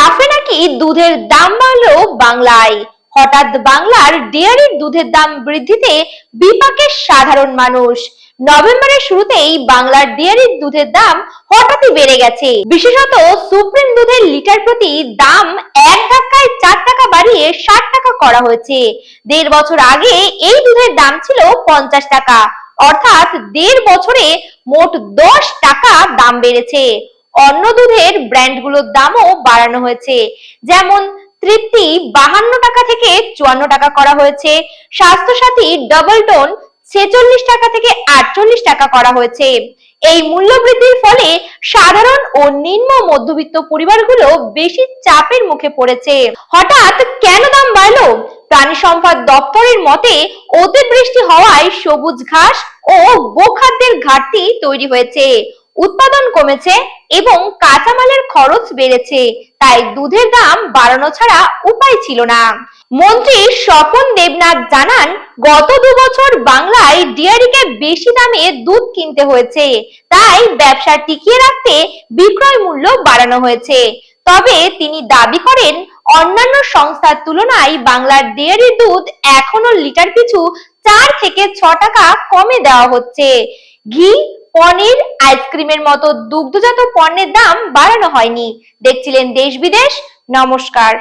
লাফে নাকি দুধের দাম বাড়লো বাংলায়। হঠাৎ বাংলার ডেয়ারির দুধের দাম বৃদ্ধিতে বিপাকে সাধারণ মানুষ। নভেম্বরের শুরুতেই বাংলার ডেয়ারির দুধের দাম হঠাৎই বেড়ে গেছে। বিশেষত সুপ্রিম দুধের লিটার প্রতি দাম এক ধাক্কায় 4 টাকা বাড়িয়ে 60 টাকা করা হয়েছে। 1.5 বছর আগে এই দুধের দাম ছিল 50 টাকা, অর্থাৎ 1.5 বছরে মোট 10 টাকা দাম বেড়েছে। অন্য দুধের ব্র্যান্ডগুলোর দামও বাড়ানো হয়েছে, যেমন তৃপ্তি 52 টাকা থেকে 54 টাকা করা হয়েছে, স্বাস্থ্যসাথী ডবল টোন 46 টাকা থেকে 48 টাকা করা হয়েছে। এই মূল্য বৃদ্ধির ফলে সাধারণ ও নিম্ন মধ্যবিত্ত পরিবারগুলো বেশি চাপের মুখে পড়েছে। হঠাৎ কেন দাম বাড়লো? প্রাণী সম্পদ দপ্তরের মতে অতিবৃষ্টি হওয়ায় সবুজ ঘাস ও গোখাদ্যের ঘাটতি তৈরি হয়েছে, উৎপাদন কমেছে এবং কাঁচামালের খরচ বেড়েছে, তাই দুধের দাম বাড়ানো ছাড়া উপায় ছিল না। মন্ত্রী স্বপন দেবনাথ জানান, গত 2 বছর বাংলায় ডেয়ারিকে বেশি দামে দুধ কিনতে হয়েছে, তাই ব্যবসা টিকিয়ে রাখতে বিক্রয় মূল্য বাড়ানো হয়েছে। তবে তিনি দাবি করেন, অন্যান্য সংস্থার তুলনায় বাংলার ডেয়ারির দুধ এখনো লিটার পিছু 4 থেকে 6 টাকা কমে দেওয়া হচ্ছে। ঘি, পনির, আইসক্রিমের মতো দুগ্ধজাত পণ্যের দাম বাড়ানো হয়নি। দেখছিলেন দেশ বিদেশ। নমস্কার।